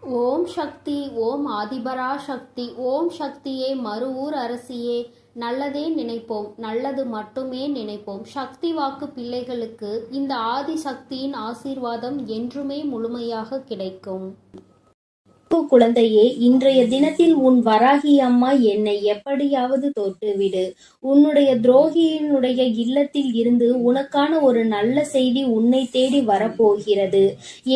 ஓம் சக்தி, ஓம் ஆதிபரா சக்தி, ஓம் சக்தியே, மறுவூர் அரசியே. நல்லதே நினைப்போம், நல்லது மட்டுமே நினைப்போம். சக்தி வாக்கு பிள்ளைகளுக்கு இந்த ஆதி சக்தியின் ஆசீர்வாதம் என்றுமே முழுமையாக கிடைக்கும். குழந்தையே, இன்றைய தினத்தில் உன் வராகி அம்மா என்னை எப்படியாவது தொட்டுவிடு. உன்னுடைய துரோகியினுடைய இல்லத்தில் இருந்து உனக்கான ஒரு நல்ல செய்தி உன்னை தேடி வரப்போகிறது.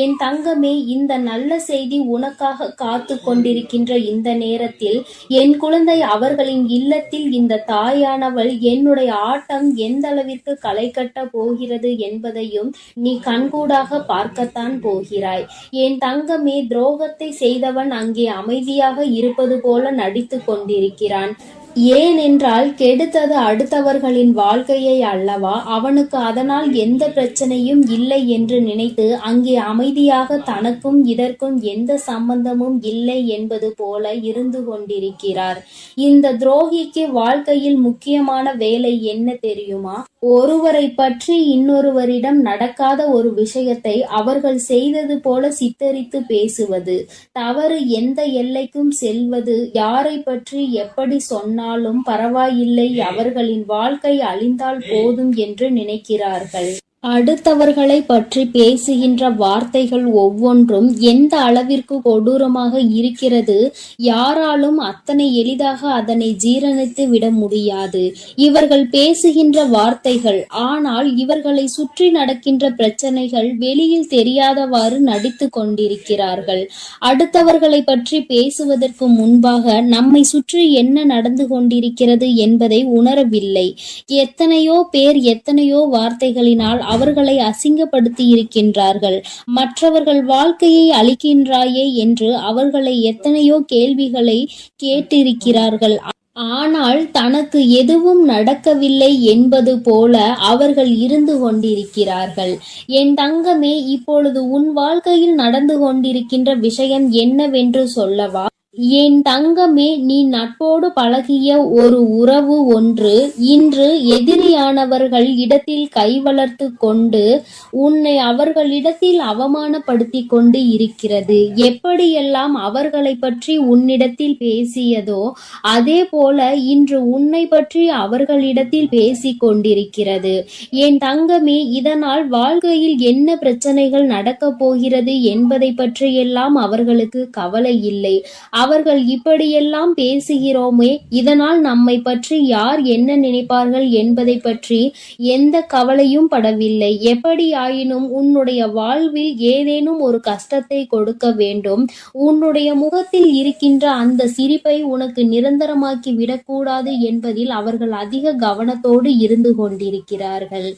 என் தங்கமே, இந்த நல்ல செய்தி உனக்காக காத்து கொண்டிருக்கின்ற இந்த நேரத்தில் என் குழந்தை, அவர்களின் இல்லத்தில் இந்த தாயானவள் என்னுடைய ஆட்டம் எந்த அளவிற்கு களை கட்ட போகிறது என்பதையும் நீ கண்கூடாக பார்க்கத்தான் போகிறாய். என் தங்கமே, துரோகத்தை செய்தவன் அங்கே அமைதியாக இருப்பது போல நடித்துக் கொண்டிருக்கிறான். ஏனென்றால் கெடுத்தது அடுத்தவர்களின் வாழ்க்கையை அல்லவா? அவனுக்கு அதனால் எந்த பிரச்சனையும் இல்லை என்று நினைத்து அங்கே அமைதியாக தனக்கும் இதற்கும் எந்த சம்பந்தமும் இல்லை என்பது போல இருந்து கொண்டிருக்கிறார். இந்த துரோகிக்கு வாழ்க்கையில் முக்கியமான வேலை என்ன தெரியுமா? ஒருவரை பற்றி இன்னொருவரிடம் நடக்காத ஒரு விஷயத்தை அவர்கள் செய்தது போல சித்தரித்து பேசுவது, தவறு எந்த எல்லைக்கும் செல்வது, யாரை பற்றி எப்படி சொன்னாலும் பரவாயில்லை, அவர்களின் வாழ்க்கை அழிந்தால் போதும் என்று நினைக்கிறார்கள். அடுத்தவர்களை பற்றி பேசுகின்ற வார்த்தைகள் ஒவ்வொன்றும் எந்த அளவிற்கு கொடூரமாக இருக்கிறது, யாராலும் அத்தனை எளிதாக அதனை ஜீரணித்து விட முடியாது. இவர்கள் பேசுகின்ற வார்த்தைகள், ஆனால் இவர்களை சுற்றி நடக்கின்ற பிரச்சனைகள் வெளியில் தெரியாதவாறு நடித்து கொண்டிருக்கிறார்கள். அடுத்தவர்களை பற்றி பேசுவதற்கு முன்பாக நம்மை சுற்றி என்ன நடந்து கொண்டிருக்கிறது என்பதை உணரவில்லை. எத்தனையோ பேர் எத்தனையோ வார்த்தைகளினால் அவர்களை அசிங்கப்படுத்தி இருக்கின்றார்கள். மற்றவர்கள் வாழ்க்கையை அழிக்கின்றாயே என்று அவர்களை எத்தனையோ கேள்விகளை கேட்டிருக்கிறார்கள். ஆனால் தனக்கு எதுவும் நடக்கவில்லை என்பது போல அவர்கள் இருந்து கொண்டிருக்கிறார்கள். என் தங்கமே, இப்பொழுது உன் வாழ்க்கையில் நடந்து கொண்டிருக்கின்ற விஷயம் என்னவென்று சொல்லவா? என் தங்கமே, நீ நட்போடு பழகிய ஒரு உறவு ஒன்று இன்று எதிரியானவர்கள் இடத்தில் கை வளர்த்து கொண்டு உன்னை அவர்களிடத்தில் அவமானப்படுத்தி கொண்டு இருக்கிறது. எப்படியெல்லாம் அவர்களை பற்றி உன்னிடத்தில் பேசியதோ அதே போல இன்று உன்னை பற்றி அவர்களிடத்தில் பேசிக் கொண்டிருக்கிறது. என் தங்கமே, இதனால் வாழ்க்கையில் என்ன பிரச்சனைகள் நடக்கப் போகிறது என்பதை பற்றியெல்லாம் அவர்களுக்கு கவலை இல்லை. அவர்கள் இப்படியெல்லாம் பேசுகிறோமே, இதனால் நம்மை பற்றி யார் என்ன நினைப்பார்கள் என்பதை பற்றி எந்த கவலையும் படவில்லை. எப்படியாயினும் உன்னுடைய வாழ்வில் ஏதேனும் ஒரு கஷ்டத்தை கொடுக்க வேண்டும். உன்னுடைய முகத்தில் இருக்கின்ற அந்த சிரிப்பை உனக்கு நிரந்தரமாக்கி விடக்கூடாது என்பதில் அவர்கள் அதிக கவனத்தோடு இருந்து கொண்டிருக்கிறார்கள்.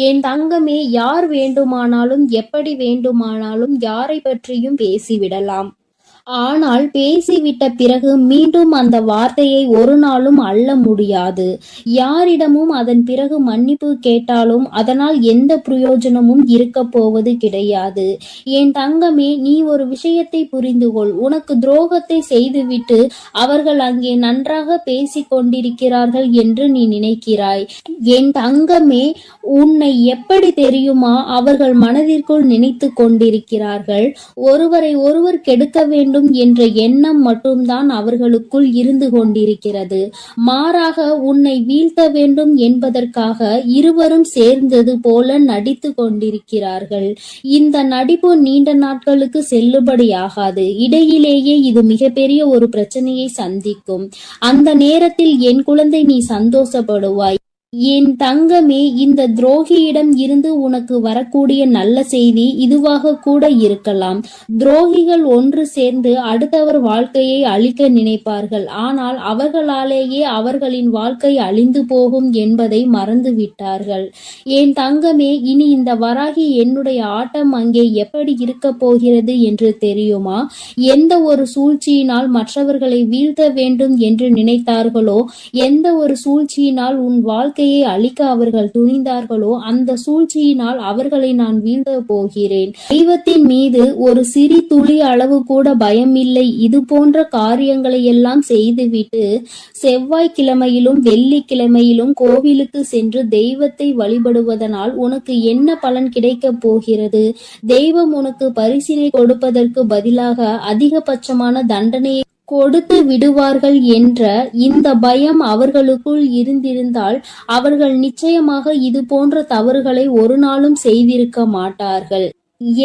என் தங்கமே, யார் வேண்டுமானாலும் எப்படி வேண்டுமானாலும் யாரை பற்றியும் பேசிவிடலாம். ஆனால் பேசிவிட்ட பிறகு மீண்டும் அந்த வார்த்தையை ஒரு நாளும் அள்ள முடியாது. யாரிடமும் அதன் பிறகு மன்னிப்பு கேட்டாலும் அதனால் எந்த பிரயோஜனமும் இருக்க போவது கிடையாது. என் தங்கமே, நீ ஒரு விஷயத்தை புரிந்து கொள். உனக்கு துரோகத்தை செய்துவிட்டு அவர்கள் அங்கே நன்றாக பேசிக் கொண்டிருக்கிறார்கள் என்று நீ நினைக்கிறாய். என் தங்கமே, உன்னை எப்படி தெரியுமா அவர்கள் மனதிற்குள் நினைத்து கொண்டிருக்கிறார்கள்? ஒருவரை ஒருவர் கெடுக்க வேண்டும் என்ற எண்ணம் மட்டும்தான் அவர்களுக்குள் இருந்து கொண்டிருக்கிறது. மாறாக உன்னை வீழ்த்த வேண்டும் என்பதற்காக இருவரும் சேர்ந்தது போல நடித்து கொண்டிருக்கிறார்கள். இந்த நடிப்பு நீண்ட நாட்களுக்கு செல்லுபடியாகாது. இடையிலேயே இது மிகப்பெரிய ஒரு பிரச்சனையை சந்திக்கும். அந்த நேரத்தில் என் குழந்தை, நீ சந்தோஷப்படுவாய். என் தங்கமே, இந்த துரோகியிடம் இருந்து உனக்கு வரக்கூடிய நல்ல செய்தி இதுவாக கூட இருக்கலாம். துரோகிகள் ஒன்று சேர்ந்து அடுத்தவர் வாழ்க்கையை அழிக்க நினைப்பார்கள். ஆனால் அவர்களாலேயே அவர்களின் வாழ்க்கை அழிந்து போகும் என்பதை மறந்து விட்டார்கள். என் தங்கமே, இனி இந்த வராகி என்னுடைய ஆட்டம் அங்கே எப்படி இருக்க போகிறது என்று தெரியுமா? எந்த ஒரு சூழ்ச்சியினால் மற்றவர்களை வீழ்த்த வேண்டும் என்று நினைத்தார்களோ, எந்த ஒரு சூழ்ச்சியினால் உன் வாழ்க்கை வாழ்க்கையை அழிக்க அவர்கள் துணிந்தார்களோ அந்த சூழ்ச்சியினால் அவர்களை நான் வீழ்த்த போகிறேன். தெய்வத்தின் மீது ஒரு சிறு துளி அளவு கூட பயமில்லை. இது போன்ற காரியங்களை எல்லாம் செய்துவிட்டு செவ்வாய்க்கிழமையிலும் வெள்ளிக்கிழமையிலும் கோவிலுக்கு சென்று தெய்வத்தை வழிபடுவதனால் உனக்கு என்ன பலன் கிடைக்கப் போகிறது? தெய்வம் உனக்கு பரிசினை கொடுப்பதற்கு பதிலாக அதிகபட்சமான தண்டனையை கொடுத்து விடுவார்கள் என்ற இந்த பயம் அவர்களுக்குள் இருந்திருந்தால் அவர்கள் நிச்சயமாக இது போன்ற தவறுகளை ஒரு நாளும் செய்திருக்க மாட்டார்கள்.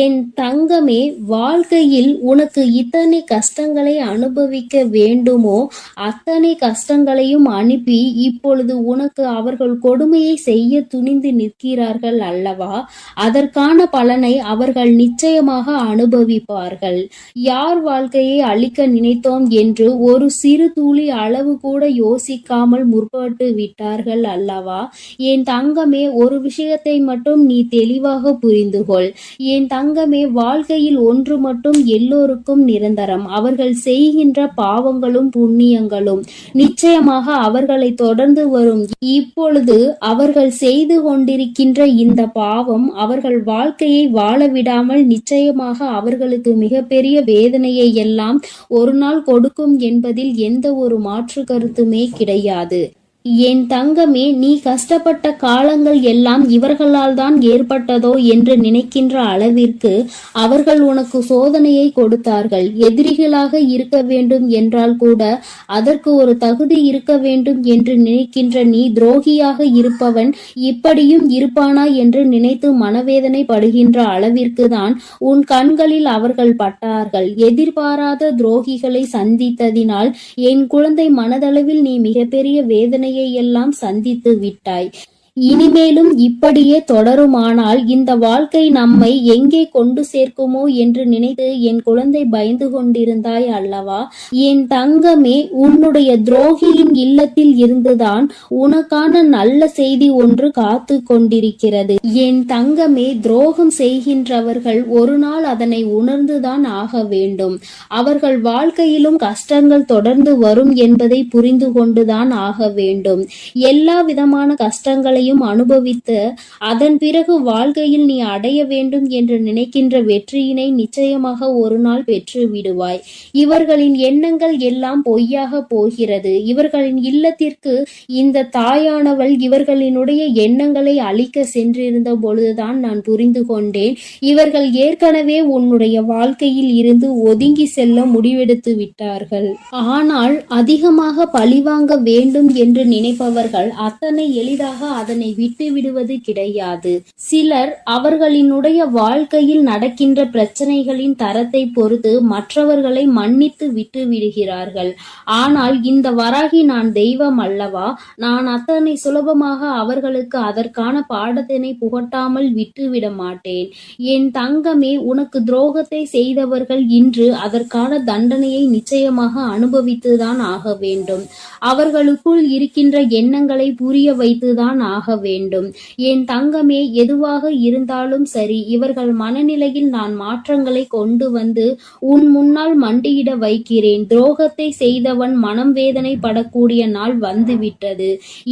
என் தங்கமே, வாழ்க்கையில் உனக்கு இத்தனை கஷ்டங்களை அனுபவிக்க வேண்டுமோ அத்தனை கஷ்டங்களையும் அனுப்பி இப்பொழுது உனக்கு அவர்கள் கொடுமையை செய்ய துணிந்து நிற்கிறார்கள் அல்லவா? அதற்கான பலனை அவர்கள் நிச்சயமாக அனுபவிப்பார்கள். யார் வாழ்க்கையை அழிக்க நினைத்தோம் என்று ஒரு சிறு துளி அளவு கூட யோசிக்காமல் முற்பட்டு விட்டார்கள் அல்லவா? என் தங்கமே, ஒரு விஷயத்தை மட்டும் நீ தெளிவாக புரிந்துகொள். என் தங்கமே, வாழ்க்கையில் ஒன்று மட்டும் எல்லோருக்கும் நிரந்தரம். அவர்கள் செய்கின்ற பாவங்களும் புண்ணியங்களும் நிச்சயமாக அவர்களை தொடர்ந்து வரும். இப்பொழுது அவர்கள் செய்து கொண்டிருக்கின்ற இந்த பாவம் அவர்கள் வாழ்க்கையை வாழ விடாமல் நிச்சயமாக அவர்களுக்கு மிகப்பெரிய வேதனையை எல்லாம் ஒரு நாள் கொடுக்கும் என்பதில் எந்த ஒரு மாற்று கருத்துமே கிடையாது. என் தங்கமே, நீ கஷ்டப்பட்ட காலங்கள் எல்லாம் இவர்களால் தான் ஏற்பட்டதோ என்று நினைக்கின்ற அளவிற்கு அவர்கள் உனக்கு சோதனையை கொடுத்தார்கள். எதிரிகளாக இருக்க வேண்டும் என்றால் கூட அதற்கு ஒரு தகுதி இருக்க வேண்டும் என்று நினைக்கின்ற நீ துரோகியாக இருப்பவன் இப்படியும் இருப்பானா என்று நினைத்து மனவேதனை படுகின்ற அளவிற்கு தான் உன் கண்களில் அவர்கள் பட்டார்கள். எதிர்பாராத துரோகிகளை சந்தித்ததினால் என் குழந்தை, மனதளவில் நீ மிகப்பெரிய வேதனை எல்லாம் சந்தித்து விட்டாய். இனிமேலும் இப்படியே தொடருமானால் இந்த வாழ்க்கை நம்மை எங்கே கொண்டு சேர்க்குமோ என்று நினைத்து என் குழந்தை பயந்து கொண்டிருந்தாய் அல்லவா? என் தங்கமே, உன்னுடைய துரோகியின் இல்லத்தில் இருந்துதான் உனக்கான நல்ல செய்தி ஒன்று காத்து கொண்டிருக்கிறது. என் தங்கமே, துரோகம் செய்கின்றவர்கள் ஒரு நாள் அதனை உணர்ந்துதான் ஆக வேண்டும். அவர்கள் வாழ்க்கையிலும் கஷ்டங்கள் தொடர்ந்து வரும் என்பதை புரிந்து கொண்டுதான் ஆக வேண்டும். எல்லா விதமான கஷ்டங்களை அனுபவித்து அதன் பிறகு வாழ்க்கையில் நீ அடைய வேண்டும் என்று நினைக்கின்ற வெற்றியினை நிச்சயமாக ஒரு நாள் பெற்று விடுவாய். இவர்களின் எண்ணங்கள் எல்லாம் பொய்யாக போகிறது. இவர்களின் இல்லத்திற்கு இந்த தாயானவள் இவர்களினுடைய எண்ணங்களை அழிக்க சென்றிருந்த பொழுதுதான் நான் புரிந்து கொண்டேன். இவர்கள் ஏற்கனவே உன்னுடைய வாழ்க்கையில் இருந்து ஒதுங்கி செல்ல முடிவெடுத்து விட்டார்கள். ஆனால் அதிகமாக பழிவாங்க வேண்டும் என்று நினைப்பவர்கள் அத்தனை எளிதாக அதனை விட்டு விடுவது கிடையாது. சிலர் அவர்களினுடைய வாழ்க்கையில் நடக்கின்ற பிரச்சனைகளின் தரத்தை பொறுத்து மற்றவர்களை மன்னித்து விட்டு விடுகிறார்கள். ஆனால் இந்த வராகி நான் தெய்வம் அல்லவா? நான் அத்தனை சுலபமாக அவர்களுக்கு அதற்கான பாடத்தினை புகட்டாமல் விட்டுவிட மாட்டேன். என் தங்கமே, உனக்கு துரோகத்தை செய்தவர்கள் இன்று அதற்கான தண்டனையை நிச்சயமாக அனுபவித்துதான் ஆக வேண்டும். அவர்களுக்குள் இருக்கின்ற எண்ணங்களை புரிய வைத்துதான் ஆக வேண்டும். என் தங்கமே, எதுவாக இருந்தாலும் சரி, இவர்கள் மனநிலையில் நான் மாற்றங்களை கொண்டு வந்து உன் முன்னால் மண்டியிட வைக்கிறேன். துரோகத்தை செய்தவன் மனம் வேதனை படக்கூடிய நாள் வந்துவிட்டது.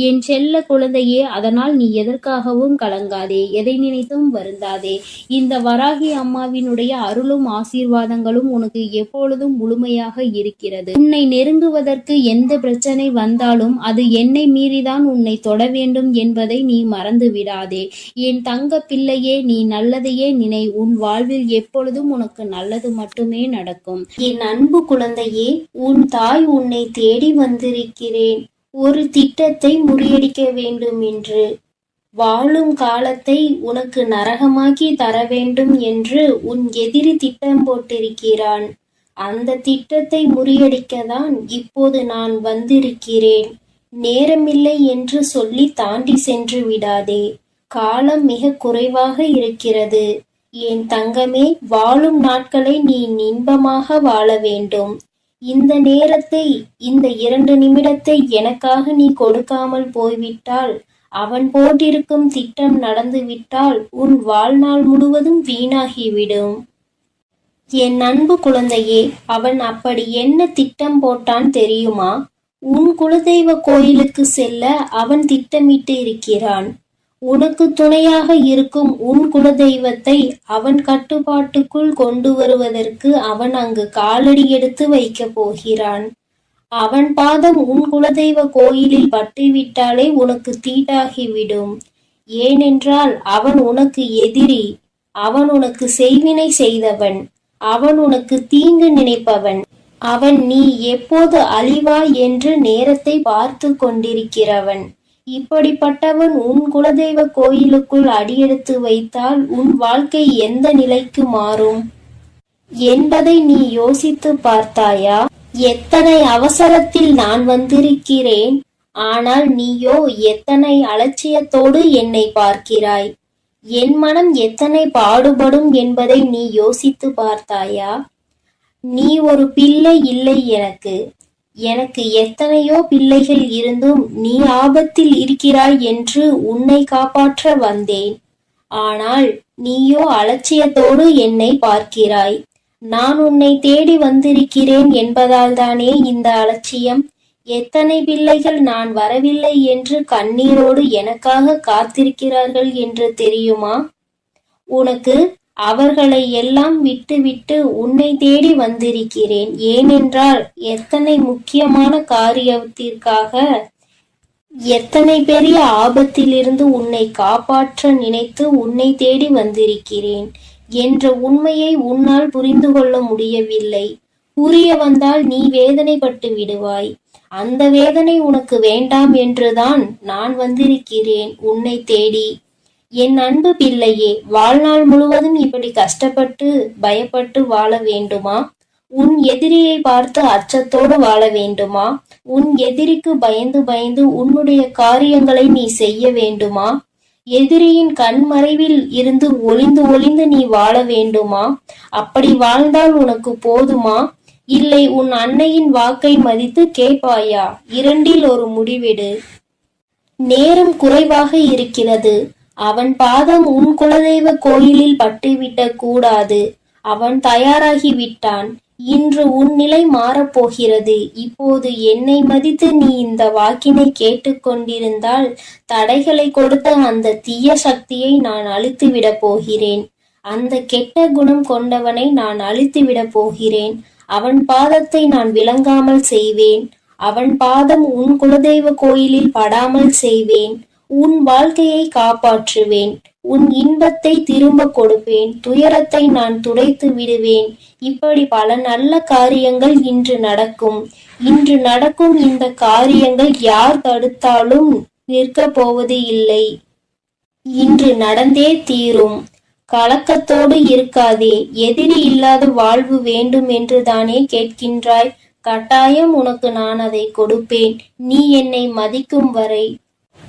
என் செல்ல குழந்தையே, அதனால் நீ எதற்காகவும் கலங்காதே, எதை நினைத்தும் வருந்தாதே. இந்த வராகி அம்மாவினுடைய அருளும் ஆசீர்வாதங்களும் உனக்கு எப்பொழுதும் முழுமையாக இருக்கிறது. உன்னை நெருங்குவதற்கு எந்த பிரச்சனை வந்தாலும் அது என்னை மீறிதான் உன்னை தொட வேண்டும் என்பதை நீ மறந்து விடாதே. என் தங்க பிள்ளையே, நீ நல்லதையே நினை. உன் வாழ்வில் எப்பொழுதும் உனக்கு நல்லது மட்டுமே நடக்கும். என் அன்பு குழந்தையே, உன் தாய் உன்னை தேடி வந்திருக்கிறேன். ஒரு திட்டத்தை முறியடிக்க வேண்டும் என்று. வாழும் காலத்தை உனக்கு நரகமாக்கி தர வேண்டும் என்று உன் எதிரி திட்டம் போட்டிருக்கிறான். அந்த திட்டத்தை முறியடிக்கத்தான் இப்போது நான் வந்திருக்கிறேன். நேரமில்லை என்று சொல்லி தாண்டி சென்று விடாதே. காலம் மிக குறைவாக இருக்கிறது. என் தங்கமே, வாழும் நாட்களை நீ இன்பமாக வாழ வேண்டும். இந்த நேரத்தை, இந்த 2 நிமிடத்தை எனக்காக நீ கொடுக்காமல் போய்விட்டால், அவன் போட்டிருக்கும் திட்டம் நடந்துவிட்டால் உன் வாழ்நாள் முழுவதும் வீணாகிவிடும். என் அன்பு குழந்தையே, அவன் அப்படி என்ன திட்டம் போட்டான் தெரியுமா? உன் குலதெய்வ கோயிலுக்கு செல்ல அவன் திட்டமிட்டு இருக்கிறான். உனக்கு துணையாக இருக்கும் உன் குலதெய்வத்தை அவன் கட்டுப்பாட்டுக்குள் கொண்டு வருவதற்கு அவன் அங்கு காலடி எடுத்து வைக்கப் போகிறான். அவன் பாதம் உன் குலதெய்வ கோயிலில் பட்டுவிட்டாலே உனக்கு தீட்டாகிவிடும். ஏனென்றால் அவன் உனக்கு எதிரி. அவன் உனக்கு செய்வினை செய்தவன். அவன் உனக்கு தீங்கு நினைப்பவன். அவன் நீ எப்போது அழிவாய் என்று நேரத்தை பார்த்து கொண்டிருக்கிறவன். இப்படிப்பட்டவன் உன் குலதெய்வ கோயிலுக்குள் அடியெடுத்து வைத்தால் உன் வாழ்க்கை எந்த நிலைக்கு மாறும் என்பதை நீ யோசித்து பார்த்தாயா? எத்தனை அவசரத்தில் நான் வந்திருக்கிறேன், ஆனால் நீயோ எத்தனை அலட்சியத்தோடு என்னை பார்க்கிறாய். என் மனம் எத்தனை பாடுபடும் என்பதை நீ யோசித்து பார்த்தாயா? நீ ஒரு பிள்ளை இல்லை எனக்கு. எனக்கு எத்தனையோ பிள்ளைகள் இருந்தும் நீ ஆபத்தில் இருக்கிறாய் என்று உன்னை காப்பாற்ற வந்தேன். ஆனால் நீயோ அலட்சியத்தோடு என்னை பார்க்கிறாய். நான் உன்னை தேடி வந்திருக்கிறேன் என்பதால் தானே இந்த அலட்சியம். எத்தனை பிள்ளைகள் நான் வரவில்லை என்று கண்ணீரோடு எனக்காக காத்திருக்கிறார்கள் என்று தெரியுமா உனக்கு? அவர்களை எல்லாம் விட்டுவிட்டு உன்னை தேடி வந்திருக்கிறேன். ஏனென்றால் எத்தனை முக்கியமான காரியத்திற்காக, எத்தனை பெரிய ஆபத்திலிருந்து உன்னை காப்பாற்ற நினைத்து உன்னை தேடி வந்திருக்கிறேன் என்ற உண்மையை உன்னால் புரிந்து கொள்ள முடியவில்லை. புரிய வந்தால் நீ வேதனைப்பட்டு விடுவாய். அந்த வேதனை உனக்கு வேண்டாம் என்றுதான் நான் வந்திருக்கிறேன் உன்னை தேடி. என் அன்பு பிள்ளையே, வாழ்நாள் முழுவதும் இப்படி கஷ்டப்பட்டு பயப்பட்டு வாழ வேண்டுமா? உன் எதிரியை பார்த்து அச்சத்தோடு வாழ வேண்டுமா? உன் எதிரிக்கு பயந்து பயந்து உன்னுடைய காரியங்களை நீ செய்ய வேண்டுமா? எதிரியின் கண்மறைவில் இருந்து ஒளிந்து ஒளிந்து நீ வாழ வேண்டுமா? அப்படி வாழ்ந்தால் உனக்கு போதுமா? இல்லை உன் அன்னையின் வாக்கை மதித்து கேட்பாயா? இரண்டில் ஒரு முடிவெடு. நேரம் குறைவாக இருக்கிறது. அவன் பாதம் உன் குலதெய்வ கோயிலில் பட்டுவிடக் கூடாது. அவன் தயாராகி விட்டான். இன்று உன் நிலை மாறப்போகிறது. இப்போது என்னை மதித்து நீ இந்த வாக்கினை கேட்டுக்கொண்டிருந்தால் தடைகளை கொடுத்த அந்த தீய சக்தியை நான் அழித்துவிடப் போகிறேன். அந்த கெட்ட குணம் கொண்டவனை நான் அழித்துவிடப் போகிறேன். அவன் பாதத்தை நான் விளங்காமல் செய்வேன். அவன் பாதம் உன் குலதெய்வ கோயிலில் படாமல் செய்வேன். உன் வாழ்க்கையை காப்பாற்றுவேன். உன் இன்பத்தை திரும்ப கொடுப்பேன். துயரத்தை நான் துடைத்து விடுவேன். இப்படி பல நல்ல காரியங்கள் இன்று நடக்கும். இன்று நடக்கும் இந்த காரியங்கள் யார் தடுத்தாலும் நிற்கப் போவது இல்லை. இன்று நடந்தே தீரும். கலக்கத்தோடு இருக்காதே. எதிரி இல்லாத வாழ்வு வேண்டும் என்று தானே கேட்கின்றாய். கட்டாயம் உனக்கு நான் அதை கொடுப்பேன், நீ என்னை மதிக்கும் வரை.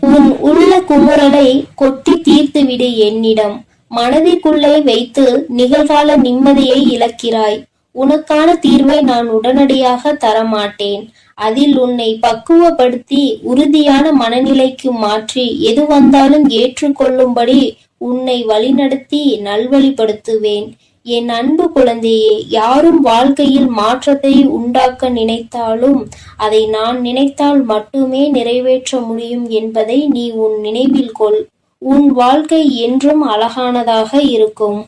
உன் உள்ள குமுறலை கொட்டி தீர்த்துவிடு என்னிடம். மனதிற்குள்ளே வைத்து நிகழ்கால நிம்மதியை இழக்கிறாய். உனக்கான தீர்வை நான் உடனடியாக தரமாட்டேன். அதில் உன்னை பக்குவப்படுத்தி உறுதியான மனநிலைக்கு மாற்றி எது வந்தாலும் ஏற்றுக்கொள்ளும்படி உன்னை வழிநடத்தி நல்வழிப்படுத்துவேன். என் அன்பு குழந்தையே, யாரும் வாழ்க்கையில் மாற்றத்தை உண்டாக்க நினைத்தாலும் அதை நான் நினைத்தால் மட்டுமே நிறைவேற்ற முடியும் என்பதை நீ உன் நினைவில் கொள். உன் வாழ்க்கை என்றும் அழகானதாக இருக்கும்.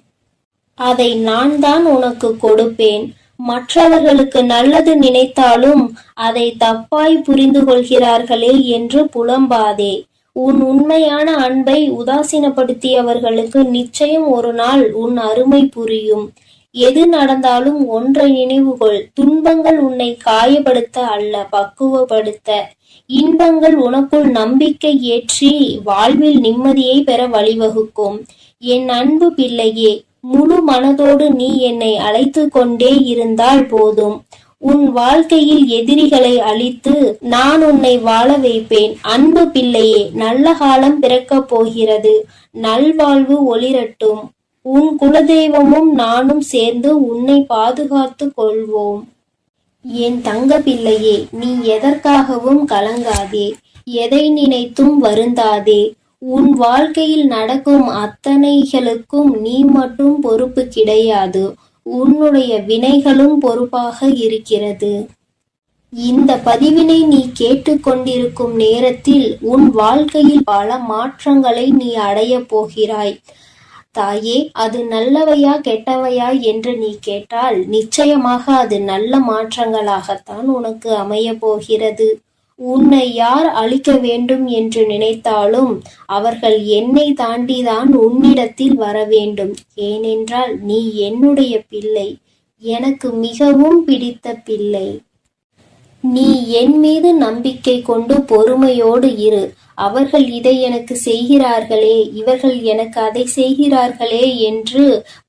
அதை நான் தான் உனக்கு கொடுப்பேன். மற்றவர்களுக்கு நல்லது நினைத்தாலும் அதை தப்பாய் புரிந்து கொள்கிறார்களே என்று புலம்பாதே. உன் உண்மையான அன்பை உதாசீனப்படுத்தியவர்களுக்கு நிச்சயம் ஒரு நாள் உன் அருமை புரியும். எது நடந்தாலும் ஒன்றை நினைவுகொள். துன்பங்கள் உன்னை காயப்படுத்த அல்ல, பக்குவப்படுத்த. இன்பங்கள் உனக்குள் நம்பிக்கை ஏற்றி வாழ்வில் நிம்மதியை பெற வழிவகுக்கும். என் அன்பு பிள்ளையே, முழு மனதோடு நீ என்னை அழைத்து கொண்டே இருந்தால் போதும். உன் வாழ்க்கையில் எதிரிகளை அழித்து நான் உன்னை வாழ வைப்பேன். அன்பு பிள்ளையே, நல்ல காலம் பிறக்கப் போகிறது. நல்வாழ்வு ஒளிரட்டும். உன் குலதெய்வமும் நானும் சேர்ந்து உன்னை பாதுகாத்து கொள்வோம். என் தங்க பிள்ளையே, நீ எதற்காகவும் கலங்காதே. எதை நினைத்தும் வருந்தாதே. உன் வாழ்க்கையில் நடக்கும் அத்தனைகளுக்கும் நீ மட்டும் பொறுப்பு கிடையாது. உன்னுடைய வினைகளும் பொறுப்பாக இருக்கிறது. இந்த பதிவினை நீ கேட்டுக்கொண்டிருக்கும் நேரத்தில் உன் வாழ்க்கையில் பல மாற்றங்களை நீ அடையப் போகிறாய். தாயே, அது நல்லவையா கெட்டவையா என்று நீ கேட்டால் நிச்சயமாக அது நல்ல மாற்றங்களாகத்தான் உனக்கு அமைய போகிறது. உன்னை யார் அழிக்க வேண்டும் என்று நினைத்தாலும் அவர்கள் என்னை தாண்டிதான் உன்னிடத்தில் வர வேண்டும். ஏனென்றால் நீ என்னுடைய பிள்ளை, எனக்கு மிகவும் பிடித்த பிள்ளை. நீ என் மீது நம்பிக்கை கொண்டு பொறுமையோடு இரு. அவர்கள் இதை எனக்கு செய்கிறார்களே, இவர்கள் எனக்கு அதை செய்கிறார்களே என்று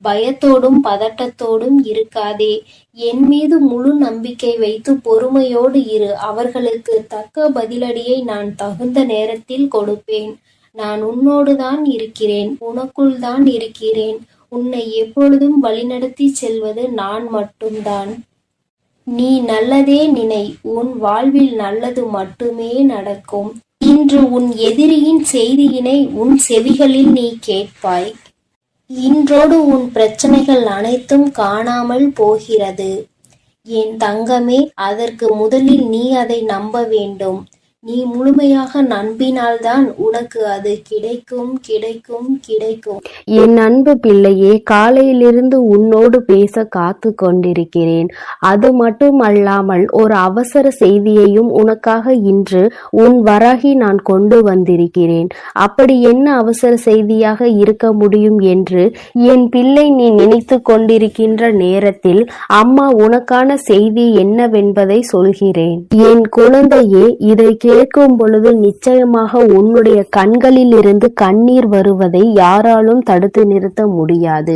பயத்தோடும் பதட்டத்தோடும் இருக்காதே. என் மீது முழு நம்பிக்கை வைத்து பொறுமையோடு இரு. அவர்களுக்கு தக்க பதிலடியை நான் தகுந்த நேரத்தில் கொடுப்பேன். நான் உன்னோடுதான் இருக்கிறேன், உனக்குள் தான் இருக்கிறேன். உன்னை எப்பொழுதும் வழிநடத்தி செல்வது நான் மட்டும்தான். நீ நல்லதே நினை, உன் வாழ்வில் நல்லது மட்டுமே நடக்கும். இன்று உன் எதிரியின் செய்தியினை உன் செவிகளில் நீ கேட்பாய். இன்றோடு உன் பிரச்சனைகள் அனைத்தும் காணாமல் போகிறது. என் தங்கமே, அதற்கு முதலில் நீ அதை நம்ப வேண்டும். நீ முழுமையாக நம்பினால்தான் உனக்கு அது கிடைக்கும் கிடைக்கும் கிடைக்கும். என் அன்பு பிள்ளையே, காலையிலிருந்து உன்னோடு பேச காத்து கொண்டிருக்கிறேன். அது மட்டுமல்லாமல் ஒரு அவசர செய்தியையும் உனக்காக இன்று உன் வராகி நான் கொண்டு வந்திருக்கிறேன். அப்படி என்ன அவசர செய்தியாக இருக்க முடியும் என்று என் பிள்ளை நீ நினைத்து கொண்டிருக்கின்ற நேரத்தில் அம்மா உனக்கான செய்தி என்னவென்பதை சொல்கிறேன். என் குழந்தையே, இதை கேட்கும் பொழுது நிச்சயமாக உன்னுடைய கண்களில் இருந்து கண்ணீர் வருவதை யாராலும் தடுத்து நிறுத்த முடியாது.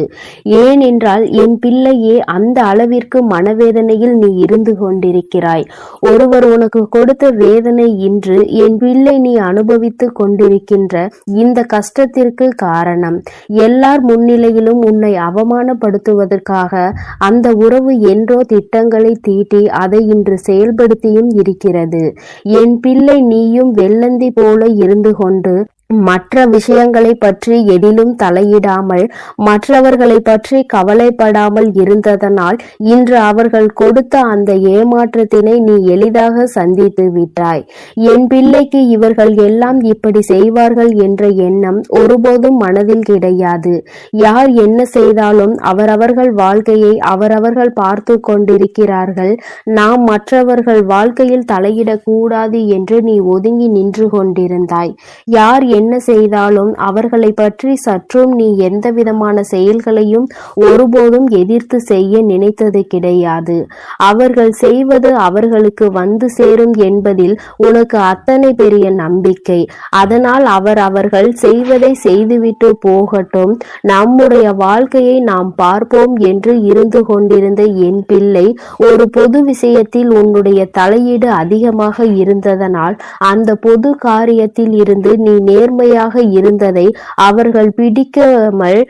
ஏனென்றால் என் பிள்ளையே, அந்த அளவிற்கு மனவேதனையில் நீ இருந்து கொண்டிருக்கிறாய். ஒருவர் உனக்கு கொடுத்த வேதனை இன்று என் பிள்ளை நீ அனுபவித்து கொண்டிருக்கின்ற இந்த கஷ்டத்திற்கு காரணம் எல்லார் முன்னிலையிலும் உன்னை அவமானப்படுத்துவதற்காக அந்த உறவு என்றோ திட்டங்களை தீட்டி அதை இன்று செயல்படுத்தியும் இருக்கிறது. என் பிள்ளை நீயும் வெள்ளந்தி போல இருந்து கொண்டு மற்ற விஷயங்களை பற்றி எதிலும் தலையிடாமல் மற்றவர்களை பற்றி கவலைப்படாமல் இருந்ததனால் இன்று அவர்கள் கொடுத்த அந்த ஏமாற்றத்தினை நீ எளிதாக சந்தித்து விட்டாய். என் பிள்ளைக்கு இவர்கள் எல்லாம் இப்படி செய்வார்கள் என்ற எண்ணம் ஒருபோதும் மனதில் கிடையாது. யார் என்ன செய்தாலும் அவரவர்கள் வாழ்க்கையை அவரவர்கள் பார்த்து கொண்டிருக்கிறார்கள். நாம் மற்றவர்கள் வாழ்க்கையில் தலையிடக்கூடாது என்று நீ ஒதுங்கி நின்று கொண்டிருந்தாய். யார் என்ன செய்தாலும் அவர்களை பற்றி சற்றும் நீ எந்த விதமான செயல்களையும் ஒருபோதும் எதிர்த்து செய்ய நினைத்தது கிடையாது. அவர்கள் செய்வது அவர்களுக்கு வந்து சேரும் என்பதில் உனக்கு அத்தனை பெரிய நம்பிக்கை. அதனால் அவர்கள் செய்வதை செய்துவிட்டு போகட்டும், நம்முடைய வாழ்க்கையை நாம் பார்ப்போம் என்று இருந்து கொண்டிருந்த என் பிள்ளை, ஒரு பொது விஷயத்தில் உன்னுடைய தலையீடு அதிகமாக இருந்ததனால் அந்த பொது காரியத்தில் இருந்து நீ நேர்மையாக இருந்ததை அவர்கள் பிடிக்காமல்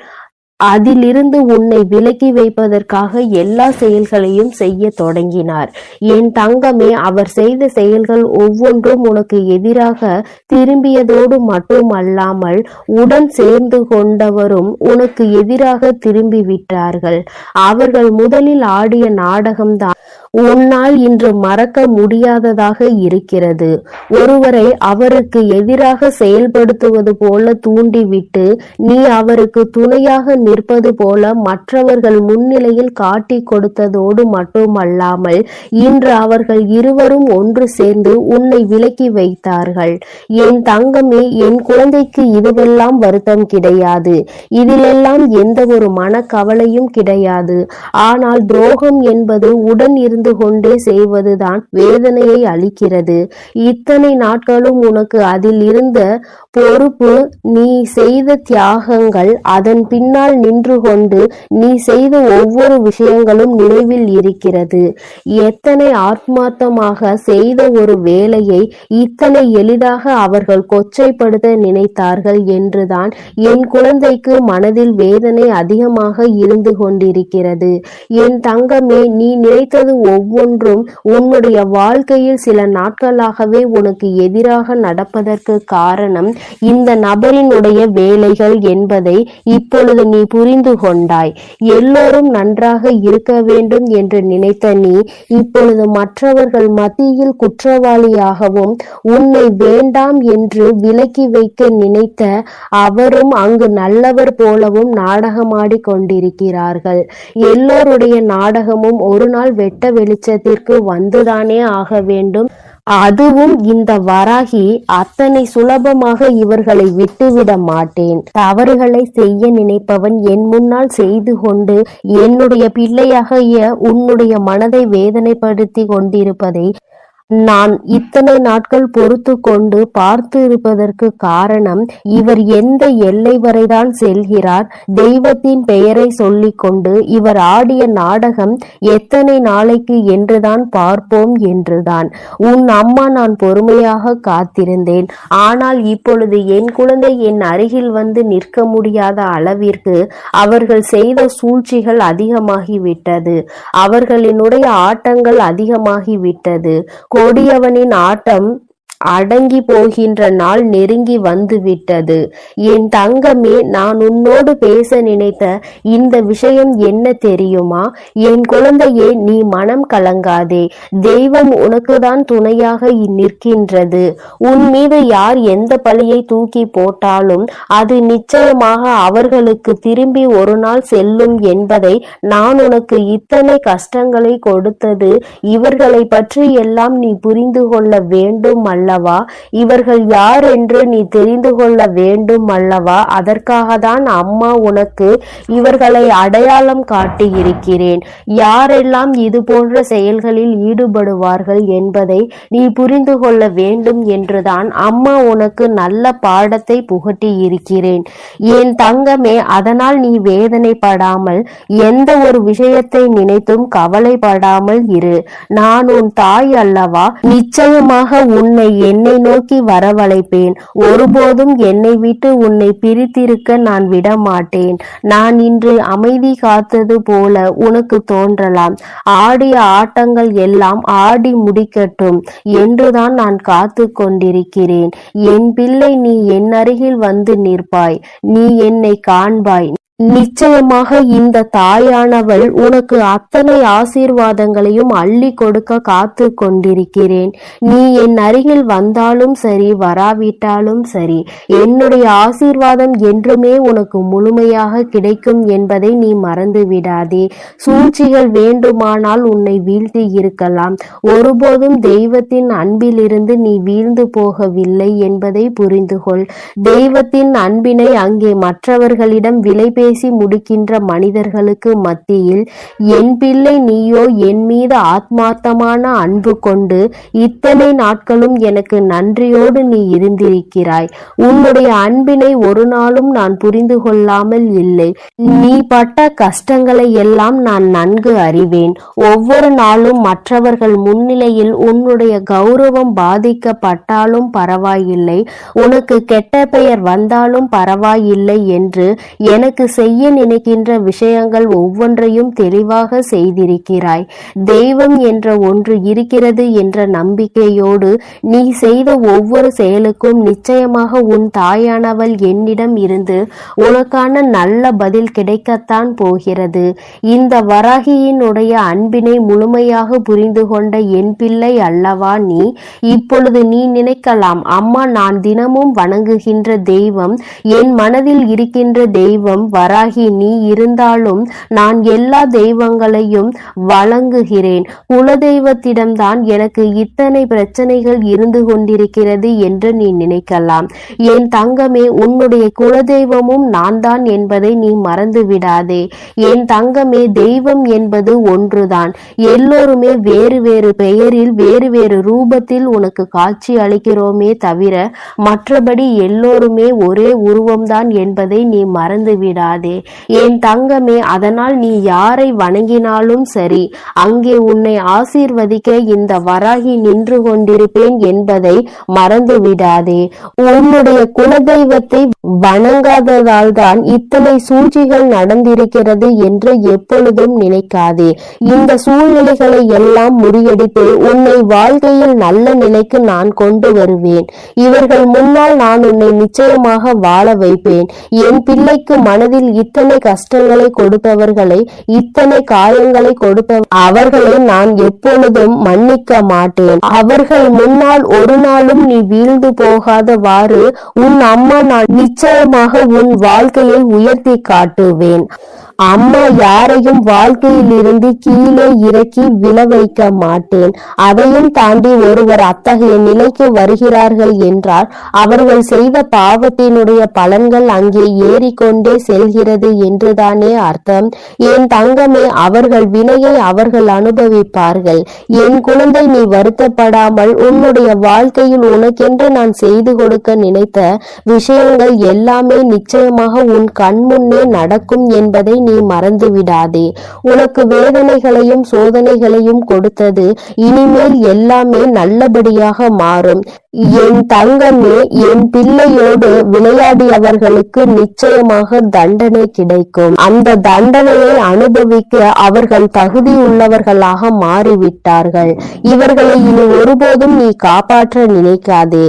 அதிலிருந்து உன்னை விலக்கி வைப்பதற்காக எல்லா செயல்களையும் செய்ய தொடங்கினார். என் தங்கமே, அவர் செய்த செயல்கள் ஒவ்வொன்றும் உனக்கு எதிராக திரும்பியதோடு மட்டுமல்லாமல் உடன் சேர்ந்து கொண்டவரும் உனக்கு எதிராக திரும்பி விட்டார்கள். அவர்கள் முதலில் ஆடிய நாடகம்தான் உன்னால் இன்று மறக்க முடியாததாக இருக்கிறது. ஒருவரை அவருக்கு எதிராக செயல்படுத்துவது போல தூண்டிவிட்டு நீ அவருக்கு துணையாக நிற்பது போல மற்றவர்கள் முன்னிலையில் காட்டி கொடுத்ததோடு மட்டுமல்லாமல் இன்று அவர்கள் இருவரும் ஒன்று சேர்ந்து உன்னை விலக்கி வைத்தார்கள். என் தங்கமே, என் குழந்தைக்கு இதுவெல்லாம் வருத்தம் கிடையாது. இதிலெல்லாம் எந்த ஒரு மனக்கவலையும் கிடையாது. ஆனால் துரோகம் என்பது உடன் இருந்து கொண்டே செய்வதுதான் வேதனையை அளிக்கிறது. இத்தனை நாட்களும் உனக்கு அதில் இருந்த பொறுப்பு, நீ செய்த தியாகங்கள், அதன் பின்னால் நின்று கொண்டு நீ செய்த ஒவ்வொரு விஷயங்களும் நினைவில் இருக்கிறது. எத்தனை ஆத்மார்த்தமாக செய்த ஒரு வேலையை இத்தனை எளிதாக அவர்கள் கொச்சைப்படுத்த நினைத்தார்கள் என்றுதான் என் குழந்தைக்கு மனதில் வேதனை அதிகமாக இருந்து கொண்டிருக்கிறது. என் தங்கமே, நீ நினைத்தது ஒவ்வொன்றும் உன்னுடைய வாழ்க்கையில் சில நாட்களாகவே உனக்கு எதிராக நடப்பதற்கு காரணம் இந்த நபரினுடைய வேலைகள் என்பதை இப்பொழுது நீ புரிந்து கொண்டாய். எல்லோரும் நன்றாக இருக்க வேண்டும் என்று நினைத்த நீ இப்பொழுது மற்றவர்கள் மத்தியில் குற்றவாளியாகவும் உன்னை வேண்டாம் என்று விலக்கி வைக்க நினைத்த அவரும் அங்கு நல்லவர் போலவும் நாடகமாடி கொண்டிருக்கிறார்கள். எல்லோருடைய நாடகமும் ஒரு நாள் வெட்ட வெளிச்சத்திற்கு வந்துதானே ஆக வேண்டும். அதுவும் இந்த வராகி அத்தனை சுலபமாக இவர்களை விட்டுவிட மாட்டேன். தவறுகளை செய்ய நினைப்பவன் என் முன்னால் செய்து கொண்டு என்னுடைய பிள்ளையாக உன்னுடைய மனதை வேதனைப்படுத்தி கொண்டிருப்பதை நான் இத்தனை நாட்கள் பொறுத்து கொண்டு பார்த்து இருப்பதற்கு காரணம், இவர் எந்த எல்லை வரைதான் செல்கிறார், தெய்வத்தின் பெயரை சொல்லிக் கொண்டு இவர் ஆடிய நாடகம் எத்தனை நாளைக்கு என்றுதான் பார்ப்போம் என்றுதான். உன் அம்மா நான் பொறுமையாக காத்திருந்தேன். ஆனால் இப்பொழுது என் குழந்தை என் அருகில் வந்து நிற்க முடியாத அளவிற்கு அவர்கள் செய்த சூழ்ச்சிகள் அதிகமாகிவிட்டது. அவர்களினுடைய ஆட்டங்கள் அதிகமாகிவிட்டது. கொடியவனின் ஆட்டம் அடங்கி போகின்ற நாள் நெருங்கி வந்து விட்டது. என் தங்கமே, நான் உன்னோடு பேச நினைத்த இந்த விஷயம் என்ன தெரியுமா? என் குழந்தையே, நீ மனம் கலங்காதே. தெய்வம் உனக்குதான் துணையாக நிற்கின்றது. உன் மீது யார் எந்த பழியை தூக்கி போட்டாலும் அது நிச்சயமாக அவர்களுக்கு திரும்பி ஒரு நாள் செல்லும் என்பதை நான் உனக்கு இத்தனை கஷ்டங்களை கொடுத்தது இவர்களை பற்றி எல்லாம் நீ புரிந்து கொள்ள வேண்டும் அல்லவா? இவர்கள் யார் என்று நீ தெரிந்து கொள்ள வேண்டும் அல்லவா? அதற்காக தான் அம்மா உனக்கு இவர்களை அடையாளம் காட்டி இருக்கிறேன். யாரெல்லாம் இது போன்ற செயல்களில் ஈடுபடுவார்கள் என்பதை நீ புரிந்து கொள்ள வேண்டும் என்றுதான் அம்மா உனக்கு நல்ல பாடத்தை புகட்டி இருக்கிறேன். என் தங்கமே, அதனால் நீ வேதனைப்படாமல் எந்த ஒரு விஷயத்தை நினைத்தும் கவலைப்படாமல் இரு. நான் உன் தாய் அல்லவா? நிச்சயமாக உன்னை என்னை நோக்கி வரவழைப்பேன். ஒருபோதும் என்னை விட்டு உன்னை பிரித்திருக்க நான் விட மாட்டேன். நான் இன்று அமைதி காத்தது போல உனக்கு தோன்றலாம். ஆடிய ஆட்டங்கள் எல்லாம் ஆடி முடிக்கட்டும் என்றுதான் நான் காத்து கொண்டிருக்கிறேன். என் பிள்ளை, நீ என் அருகில் வந்து நிற்பாய். நீ என்னை காண்பாய். நிச்சயமாக இந்த தாயானவள் உனக்கு அத்தனை ஆசீர்வாதங்களையும் அள்ளி கொடுக்க காத்து கொண்டிருக்கிறேன். நீ என் அருகில் வந்தாலும் சரி, வராவிட்டாலும் சரி, என்னுடைய ஆசீர்வாதம் என்றுமே உனக்கு முழுமையாக கிடைக்கும் என்பதை நீ மறந்து விடாதே. சூழ்ச்சிகள் வேண்டுமானால் உன்னை வீழ்த்தி இருக்கலாம். ஒருபோதும் தெய்வத்தின் அன்பிலிருந்து நீ வீழ்ந்து போகவில்லை என்பதை புரிந்து கொள். தெய்வத்தின் அன்பினை அங்கே மற்றவர்களிடம் விலை பேசி முடிக்கின்ற மனிதர்களுக்கு மத்தியில் என் பிள்ளை நீயோ என் மீது ஆத்மார்த்தமான அன்பு கொண்டு இத்தனை நாட்களும் எனக்கு நன்றியோடு நீ இருந்திருக்கிறாய். உன்னுடைய அன்பினை ஒரு நாளும் நான் புரிந்து கொள்ளாமல் இல்லை. நீ பட்ட கஷ்டங்களை எல்லாம் நான் நன்கு அறிவேன். ஒவ்வொரு நாளும் மற்றவர்கள் முன்னிலையில் உன்னுடைய கௌரவம் பாதிக்கப்பட்டாலும் பரவாயில்லை, உனக்கு கெட்ட பெயர் வந்தாலும் பரவாயில்லை என்று எனக்கு செய்ய நினைக்கின்ற விஷயங்கள் ஒவ்வொன்றையும் தெளிவாக செய்திருக்கிறாய். தெய்வம் என்ற ஒன்று இருக்கிறது என்ற நம்பிக்கையோடு நீ செய்த ஒவ்வொரு செயலுக்கும் நிச்சயமாக உன் தாயானவள் என்னிடம் இருந்து உனக்கான நல்ல பதில் கிடைக்கத்தான் போகிறது. இந்த வராகியினுடைய அன்பினை முழுமையாக புரிந்து கொண்ட என் பிள்ளை அல்லவா நீ? இப்பொழுது நீ நினைக்கலாம், அம்மா, நான் தினமும் வணங்குகின்ற தெய்வம், என் மனதில் இருக்கின்ற தெய்வம் வராகி நீ இருந்தாலும் நான் எல்லா தெய்வங்களையும் வணங்குகிறேன். குலதெய்வத்திடம்தான் எனக்கு இத்தனை பிரச்சனைகள் இருந்து கொண்டிருக்கிறது என்று நீ நினைக்கலாம். என் தங்கமே, உன்னுடைய குலதெய்வமும் நான் தான் என்பதை நீ மறந்து விடாதே. என் தங்கமே, தெய்வம் என்பது ஒன்றுதான். எல்லோருமே வேறு வேறு பெயரில் வேறு வேறு ரூபத்தில் உனக்கு காட்சி அளிக்கிறோமே தவிர மற்றபடி எல்லோருமே ஒரே உருவம்தான் என்பதை நீ மறந்து விடாதே என் தங்கமே. அதனால் நீ யாரை வணங்கினாலும் சரி, அங்கே உன்னை ஆசீர்வதிக்க இந்த வராகி நின்று கொண்டிருப்பேன் என்பதை மறந்து விடாதே. உன்னுடைய குலதெய்வத்தை வணங்காததால் தான் இத்தனை சூழ்ச்சிகள் நடந்திருக்கிறது என்று எப்பொழுதும் நினைக்காதே. இந்த சூழ்நிலைகளை எல்லாம் முறியடித்து உன்னை வாழ்க்கையில் நல்ல நிலைக்கு நான் கொண்டு வருவேன். இவர்கள் முன்னால் நான் உன்னை நிச்சயமாக வாழ வைப்பேன். என் பிள்ளைக்கு மனதில் இத்தனை கஷ்டங்களை கொடுத்தவர்களை, இத்தனை காயங்களை கொடுத்த அவர்களை நான் எப்பொழுதும் மன்னிக்க மாட்டேன். அவர்கள் முன்னால் ஒரு நாளும் நீ வீழ்ந்து போகாதவாறு உன் அம்மா நான் நிச்சயமாக உன் வாழ்க்கையை உயர்த்தி காட்டுவேன். அம்மா யாரையும் வாழ்க்கையில் இருந்து கீழே இறக்கி விழ வைக்க மாட்டேன். அதையும் தாண்டி ஒருவர் அத்தகைய நிலைக்கு வருகிறார்கள் என்றால் அவர்கள் செய்த பாவத்தினுடைய பலன்கள் அங்கே ஏறிக்கொண்டே செல்கிறது என்றுதானே அர்த்தம். என் தங்கமே, அவர்கள் வினையை அவர்கள் அனுபவிப்பார்கள். என் குழந்தை, நீ வருத்தப்படாமல் உன்னுடைய வாழ்க்கையில் உனக்கென்று நான் செய்து கொடுக்க நினைத்த விஷயங்கள் எல்லாமே நிச்சயமாக உன் கண் முன்னே நடக்கும் என்பதை நீ மறந்து விடாதே. உனக்கு வேதனைகளையும் சோதனைகளையும் கொடுத்தது இனிமேல் எல்லாமே நல்லபடியாக மாறும். என் தங்கமே, என் பிள்ளையோடு விளையாடியவர்களுக்கு நிச்சயமாக தண்டனை கிடைக்கும். அந்த தண்டனையை அனுபவிக்க அவர்கள் தகுதி உள்ளவர்களாக மாறிவிட்டார்கள். இவர்களை இனி ஒருபோதும் நீ காப்பாற்ற நினைக்காதே.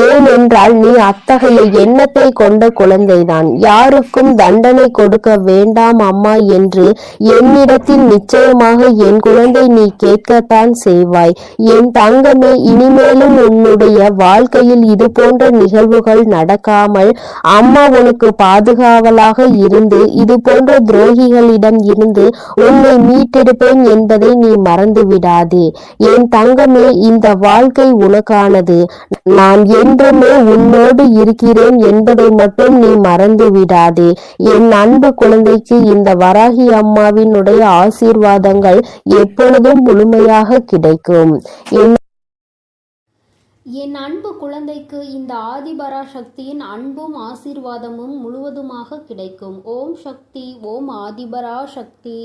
ஏனென்றால் நீ அத்தகைய எண்ணத்தை கொண்ட குழந்தைதான். யாருக்கும் தண்டனை கொடுக்க வேண்டாம் அம்மா என்று என்னிடத்தில் நிச்சயமாக என் குழந்தை நீ கேட்கத்தான் செய்வாய். என் தங்கமே, இனிமேலும் உன்னுடைய வாழ்க்கையில் இது போன்ற நிகழ்வுகள் நடக்காமல் அம்மா உனக்கு பாதுகாவலாக இருந்து இது போன்ற துரோகிகளிடம் இருந்து உன்னை மீட்டெடுப்பேன் என்பதை நீ மறந்து விடாதே. என் தங்கமே, இந்த வாழ்க்கை உனக்கானது. நான் என்றுமே உன்னோடு இருக்கிறேன் என்பதை மட்டும் நீ மறந்து விடாதே. என் அன்பு குழந்தைக்கு இந்த வராகி அம்மாவினுடைய ஆசீர்வாதங்கள் எப்பொழுதும் முழுமையாக கிடைக்கும். என் அன்பு குழந்தைக்கு இந்த ஆதிபரா சக்தியின் அன்பும் ஆசீர்வாதமும் முழுவதுமாக கிடைக்கும். ஓம் சக்தி, ஓம் ஆதிபரா சக்தி.